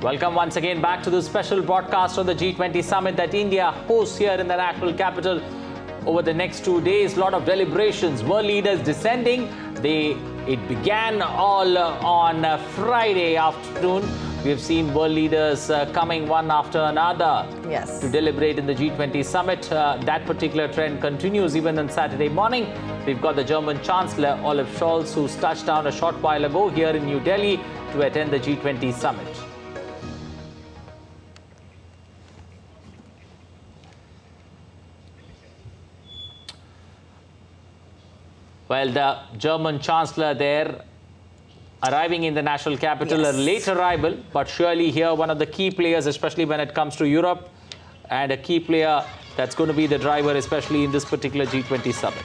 Welcome once again back to this special broadcast on the G20 summit that India hosts here in the national capital. Over the next 2 days, a lot of deliberations, world leaders descending. It began all on Friday afternoon. We have seen world leaders coming one after another to deliberate in the G20 summit. That particular trend continues even on Saturday morning. We've got the German Chancellor Olaf Scholz, who's touched down a short while ago here in New Delhi to attend the G20 summit. Well, the German Chancellor there arriving in the national capital, a late arrival, but surely here one of the key players, especially when it comes to Europe, and a key player that's going to be the driver, especially in this particular G20 summit.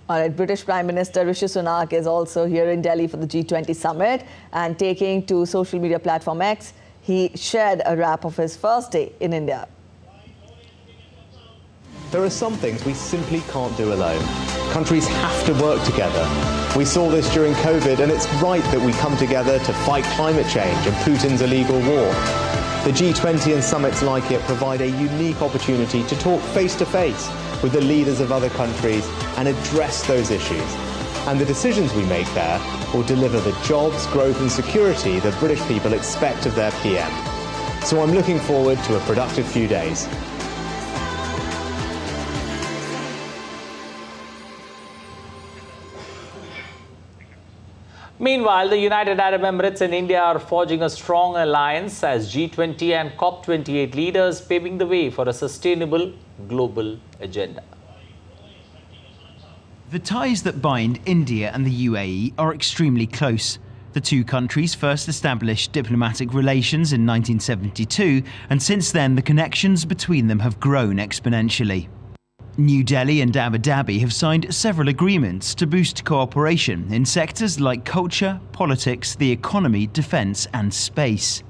All right, British Prime Minister Rishi Sunak is also here in Delhi for the G20 summit, and taking to social media platform X, he shared a wrap of his first day in India. There are some things we simply can't do alone. Countries have to work together. We saw this during COVID, and it's right that we come together to fight climate change and Putin's illegal war. The G20 and summits like it provide a unique opportunity to talk face-to-face with the leaders of other countries and address those issues. And the decisions we make there will deliver the jobs, growth and security that British people expect of their PM. So I'm looking forward to a productive few days. Meanwhile, the United Arab Emirates and India are forging a strong alliance as G20 and COP28 leaders, paving the way for a sustainable global agenda. The ties that bind India and the UAE are extremely close. The two countries first established diplomatic relations in 1972, and since then the connections between them have grown exponentially. New Delhi and Abu Dhabi have signed several agreements to boost cooperation in sectors like culture, politics, the economy, defence and space.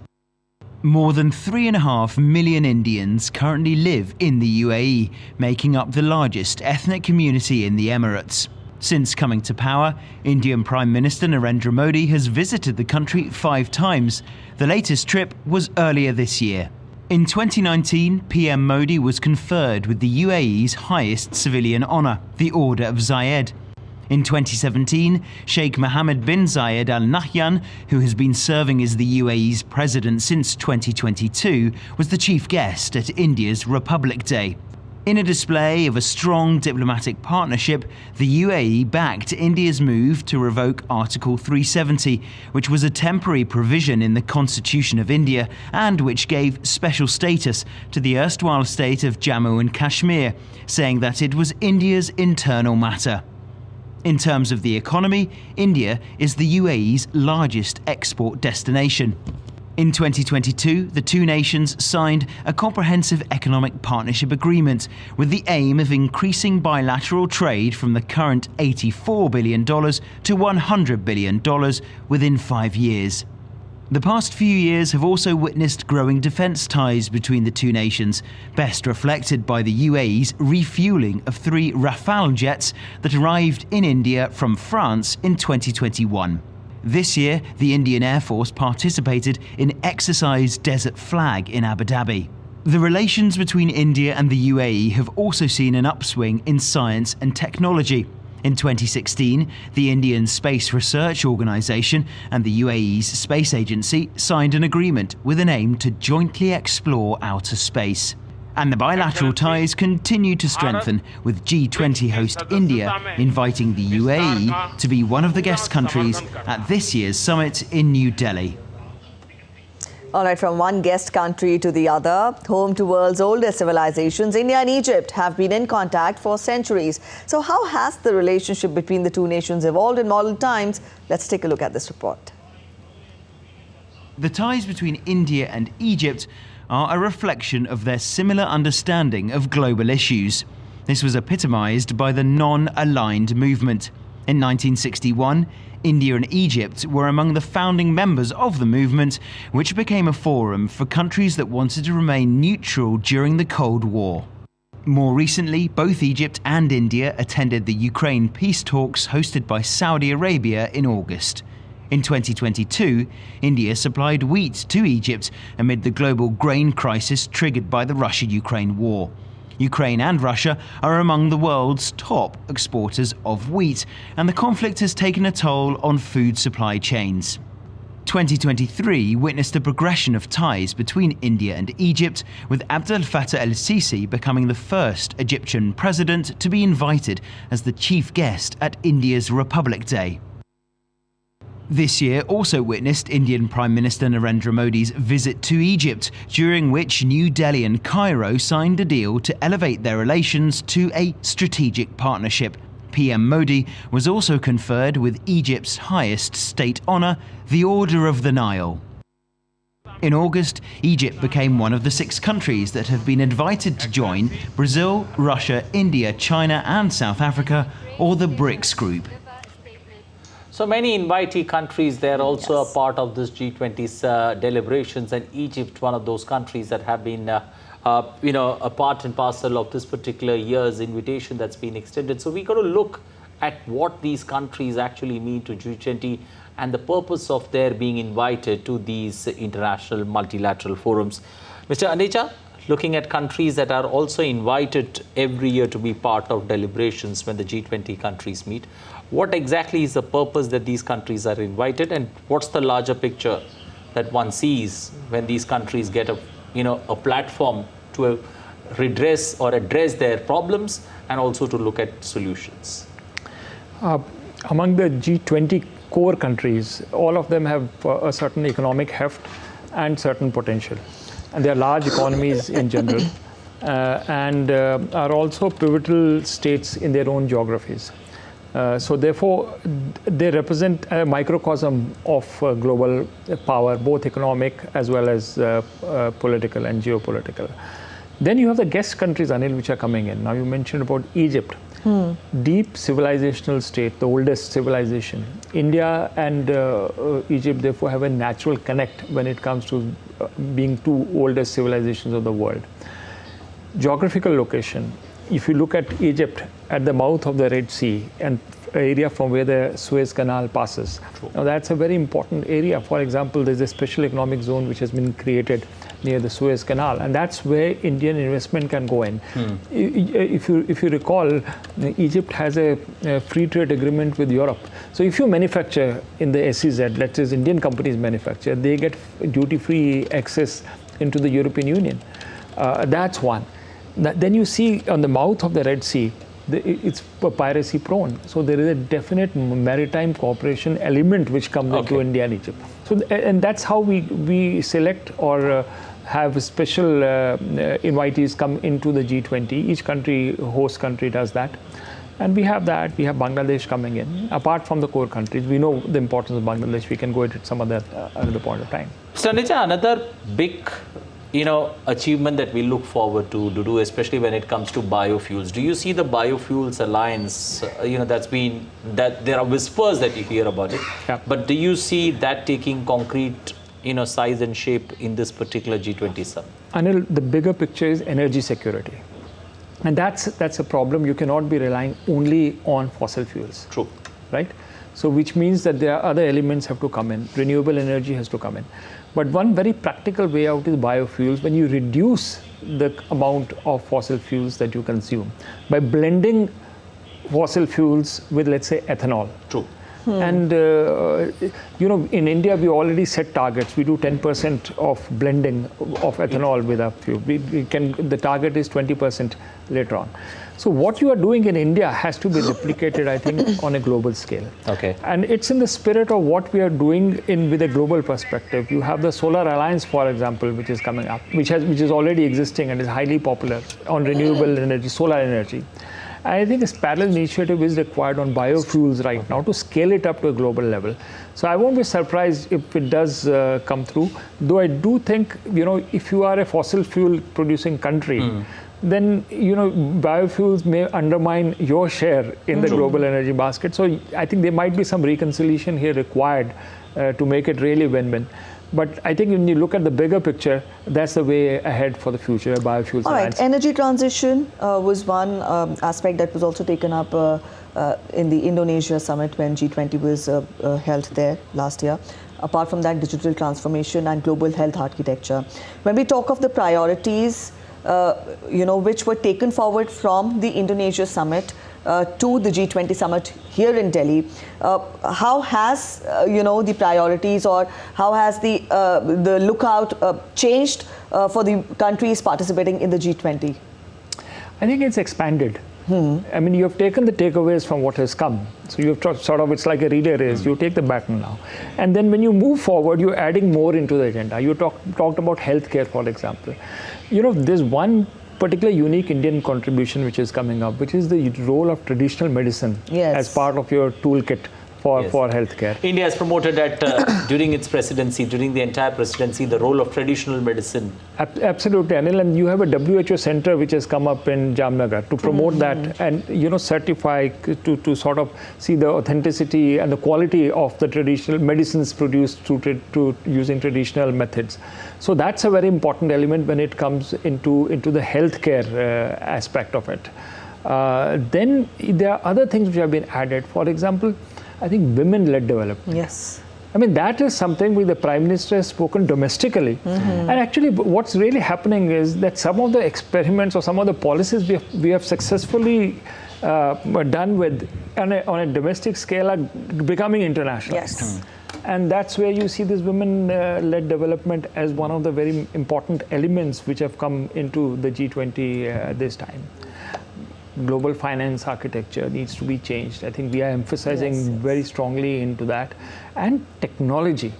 More than 3.5 million Indians currently live in the UAE, making up the largest ethnic community in the Emirates. Since coming to power, Indian Prime Minister Narendra Modi has visited the country 5 times. The latest trip was earlier this year. In 2019, PM Modi was conferred with the UAE's highest civilian honour, the Order of Zayed. In 2017, Sheikh Mohammed bin Zayed Al Nahyan, who has been serving as the UAE's president since 2022, was the chief guest at India's Republic Day. In a display of a strong diplomatic partnership, the UAE backed India's move to revoke Article 370, which was a temporary provision in the Constitution of India and which gave special status to the erstwhile state of Jammu and Kashmir, saying that it was India's internal matter. In terms of the economy, India is the UAE's largest export destination. In 2022, the two nations signed a comprehensive economic partnership agreement with the aim of increasing bilateral trade from the current $84 billion to $100 billion within 5 years. The past few years have also witnessed growing defence ties between the two nations, best reflected by the UAE's refuelling of 3 Rafale jets that arrived in India from France in 2021. This year, the Indian Air Force participated in Exercise Desert Flag in Abu Dhabi. The relations between India and the UAE have also seen an upswing in science and technology. In 2016, the Indian Space Research Organisation and the UAE's space agency signed an agreement with an aim to jointly explore outer space. And the bilateral ties continue to strengthen, with G20 host India inviting the UAE to be one of the guest countries at this year's summit in New Delhi. All right, from one guest country to the other, home to world's oldest civilizations, India and Egypt have been in contact for centuries. So how has the relationship between the two nations evolved in modern times? Let's take a look at this report. The ties between India and Egypt are a reflection of their similar understanding of global issues. This was epitomised by the non-aligned movement. In 1961, India and Egypt were among the founding members of the movement, which became a forum for countries that wanted to remain neutral during the Cold War. More recently, both Egypt and India attended the Ukraine peace talks hosted by Saudi Arabia in August. In 2022, India supplied wheat to Egypt amid the global grain crisis triggered by the Russia-Ukraine war. Ukraine and Russia are among the world's top exporters of wheat, and the conflict has taken a toll on food supply chains. 2023 witnessed a progression of ties between India and Egypt, with Abdel Fattah el-Sisi becoming the first Egyptian president to be invited as the chief guest at India's Republic Day. This year also witnessed Indian Prime Minister Narendra Modi's visit to Egypt, during which New Delhi and Cairo signed a deal to elevate their relations to a strategic partnership. PM Modi was also conferred with Egypt's highest state honour, the Order of the Nile. In August, Egypt became one of the 6 countries that have been invited to join Brazil, Russia, India, China and South Africa, or the BRICS group. So many invitee countries, they're also a part of this G20's deliberations, and Egypt, one of those countries that have been a part and parcel of this particular year's invitation that's been extended. So we got to look at what these countries actually mean to G20 and the purpose of their being invited to these international multilateral forums. Mr. Anecha, looking at countries that are also invited every year to be part of deliberations when the G20 countries meet, what exactly is the purpose that these countries are invited, and what's the larger picture that one sees when these countries get a platform to redress or address their problems and also to look at solutions? Among the G20 core countries, all of them have a certain economic heft and certain potential. And they are large economies in general and are also pivotal states in their own geographies. So therefore, they represent a microcosm of global power, both economic as well as political and geopolitical. Then you have the guest countries, Anil, which are coming in. Now you mentioned about Egypt. Deep civilizational state, the oldest civilization. India and Egypt therefore have a natural connect when it comes to being two oldest civilizations of the world. Geographical location. If you look at Egypt at the mouth of the Red Sea and area from where the Suez Canal passes. Now that's a very important area. For example, there's a special economic zone which has been created near the Suez Canal, and that's where Indian investment can go in. If you recall, Egypt has a free trade agreement with Europe. So if you manufacture in the SEZ, let's say Indian companies manufacture, they get duty-free access into the European Union. That's one. Then you see on the mouth of the Red Sea, it's piracy prone. So there is a definite maritime cooperation element which comes into India and Egypt. So, and that's how we select or have special invitees come into the G20. Each country, host country, does that. And we have that. We have Bangladesh coming in. Apart from the core countries, we know the importance of Bangladesh. We can go into some other another point of time. So, Anecha, another big achievement that we look forward to do, especially when it comes to biofuels. Do you see the biofuels alliance, that there are whispers that you hear about it, but do you see that taking concrete, size and shape in this particular G20 summit? Anil, the bigger picture is energy security. And that's a problem. You cannot be relying only on fossil fuels. True. Right? So which means that there are other elements have to come in. Renewable energy has to come in. But one very practical way out is biofuels. When you reduce the amount of fossil fuels that you consume by blending fossil fuels with, let's say, ethanol. True. And, in India, we already set targets. We do 10% of blending of ethanol with our fuel. The target is 20% later on. So what you are doing in India has to be replicated, I think, on a global scale. Okay. And it's in the spirit of what we are doing with a global perspective. You have the Solar Alliance, for example, which is coming up, which is already existing and is highly popular on renewable energy, solar energy. I think a parallel initiative is required on biofuels right now to scale it up to a global level. So I won't be surprised if it does come through, though I do think, if you are a fossil fuel producing country, then, biofuels may undermine your share in the global energy basket. So I think there might be some reconciliation here required to make it really win-win. But I think when you look at the bigger picture, that's the way ahead for the future, biofuels. All right, energy transition was one aspect that was also taken up in the Indonesia summit when G20 was held there last year. Apart from that, digital transformation and global health architecture. When we talk of the priorities, which were taken forward from the Indonesia summit to the G20 summit here in Delhi, how has the priorities, or how has the lookout changed for the countries participating in the G20? I think it's expanded. I mean, you have taken the takeaways from what has come. So you've sort of, it's like a relay race. You take the baton now. And then when you move forward, you're adding more into the agenda. You talked about healthcare, for example. There's one particular unique Indian contribution which is coming up, which is the role of traditional medicine as part of your toolkit for healthcare. India has promoted that during its presidency, during the entire presidency, the role of traditional medicine. Absolutely, Anil. And you have a WHO center which has come up in Jamnagar to promote that and, certify, to sort of see the authenticity and the quality of the traditional medicines produced through using traditional methods. So that's a very important element when it comes into the healthcare aspect of it. Then there are other things which have been added. For example, I think women-led development. Yes. I mean, that is something which the Prime Minister has spoken domestically. And actually, what's really happening is that some of the experiments or some of the policies we have successfully done with on a domestic scale are becoming internationalized. Yes. And that's where you see this women-led development as one of the very important elements which have come into the G20 this time. Global finance architecture needs to be changed. I think we are emphasizing very strongly into that. And technology.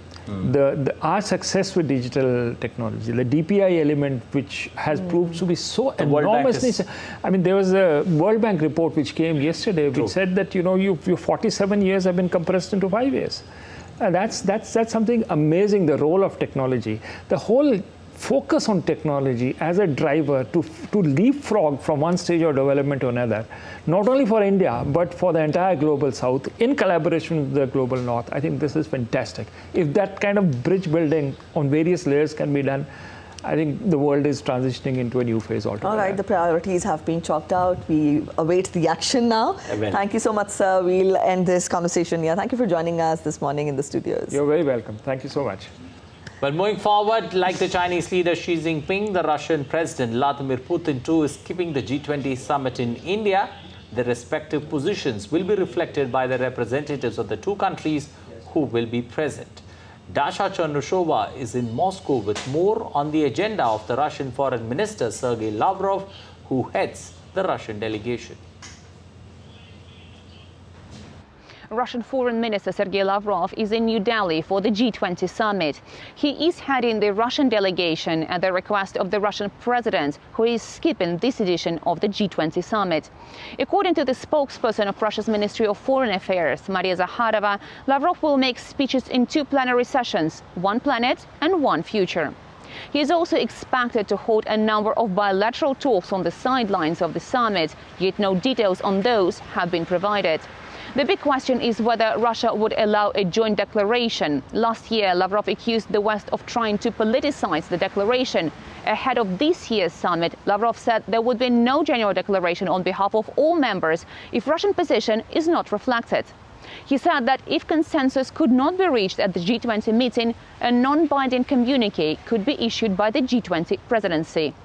Our success with digital technology, the DPI element, which has proved to be so enormously. I mean, there was a World Bank report which came yesterday, which said that your 47 years have been compressed into 5 years. That's something amazing. The role of technology, the whole focus on technology as a driver to leapfrog from one stage of development to another, not only for India, but for the entire global south in collaboration with the global north. I think this is fantastic. If that kind of bridge building on various layers can be done, I think the world is transitioning into a new phase altogether. All right, the priorities have been chalked out. We await the action now. Amen. Thank you so much, sir. We'll end this conversation here. Thank you for joining us this morning in the studios. You're very welcome. Thank you so much. Well, moving forward, like the Chinese leader Xi Jinping, the Russian President Vladimir Putin too is skipping the G20 summit in India. Their respective positions will be reflected by the representatives of the two countries who will be present. Dasha Chernushova is in Moscow with more on the agenda of the Russian Foreign Minister Sergei Lavrov, who heads the Russian delegation. Russian Foreign Minister Sergei Lavrov is in New Delhi for the G20 summit. He is heading the Russian delegation at the request of the Russian president, who is skipping this edition of the G20 summit. According to the spokesperson of Russia's Ministry of Foreign Affairs, Maria Zakharova, Lavrov will make speeches in two plenary sessions, One Planet and One Future. He is also expected to hold a number of bilateral talks on the sidelines of the summit, yet no details on those have been provided. The big question is whether Russia would allow a joint declaration. Last year, Lavrov accused the West of trying to politicize the declaration. Ahead of this year's summit, Lavrov said there would be no general declaration on behalf of all members if Russian position is not reflected. He said that if consensus could not be reached at the G20 meeting, a non-binding communique could be issued by the G20 presidency.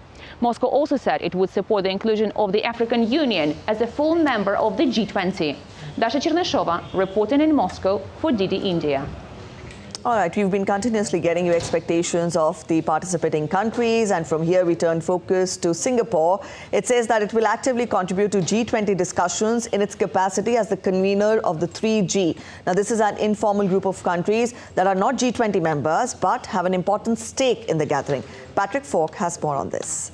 Moscow also said it would support the inclusion of the African Union as a full member of the G20. Dasha Chernushova reporting in Moscow for DD India. All right, we've been continuously getting you expectations of the participating countries, and from here we turn focus to Singapore. It says that it will actively contribute to G20 discussions in its capacity as the convener of the 3G. Now, this is an informal group of countries that are not G20 members but have an important stake in the gathering. Patrick Falk has more on this.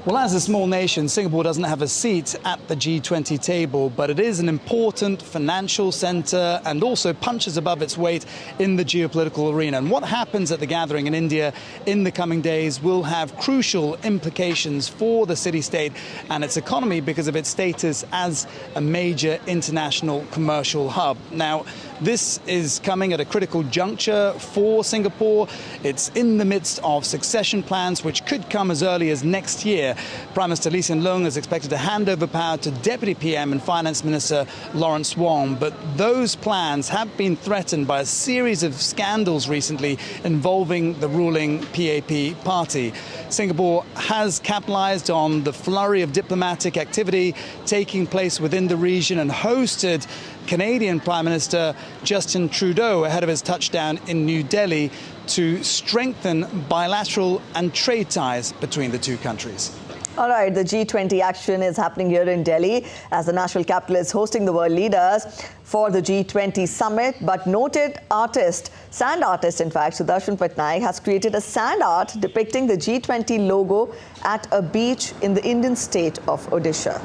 Well, as a small nation, Singapore doesn't have a seat at the G20 table, but it is an important financial centre and also punches above its weight in the geopolitical arena. And what happens at the gathering in India in the coming days will have crucial implications for the city-state and its economy because of its status as a major international commercial hub. Now, this is coming at a critical juncture for Singapore. It's in the midst of succession plans, which could come as early as next year. Prime Minister Lee Hsien Loong is expected to hand over power to Deputy PM and Finance Minister Lawrence Wong. But those plans have been threatened by a series of scandals recently involving the ruling PAP party. Singapore has capitalized on the flurry of diplomatic activity taking place within the region and hosted Canadian Prime Minister Justin Trudeau ahead of his touchdown in New Delhi to strengthen bilateral and trade ties between the two countries. All right, the G20 action is happening here in Delhi as the national capital is hosting the world leaders for the G20 summit. But noted artist, sand artist in fact, Doordarshan has created a sand art depicting the G20 logo at a beach in the Indian state of Odisha.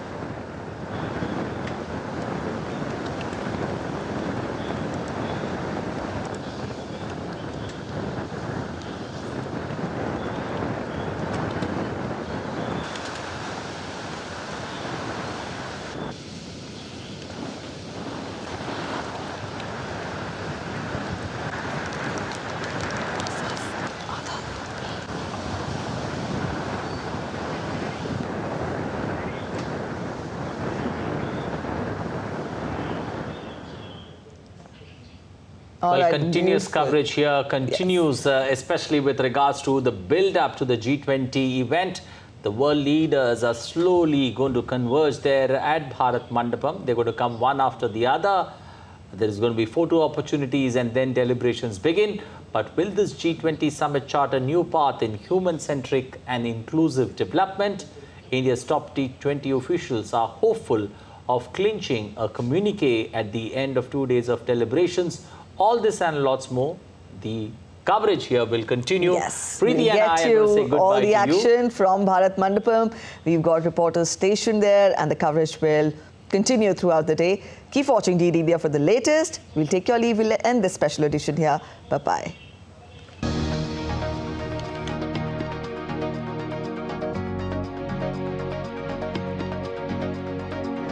Well, continuous coverage here continues, especially with regards to the build-up to the G20 event. The world leaders are slowly going to converge there at Bharat Mandapam. They're going to come one after the other. There's going to be photo opportunities and then deliberations begin. But will this G20 summit chart a new path in human-centric and inclusive development? India's top G20 officials are hopeful of clinching a communique at the end of 2 days of deliberations. All this and lots more. The coverage here will continue. Yes, Preeti we'll and get I are going to say goodbye all the to action you. from Bharat Mandapam. We've got reporters stationed there and the coverage will continue throughout the day. Keep watching DD India for the latest. We'll take your leave. We'll end this special edition here. Bye-bye.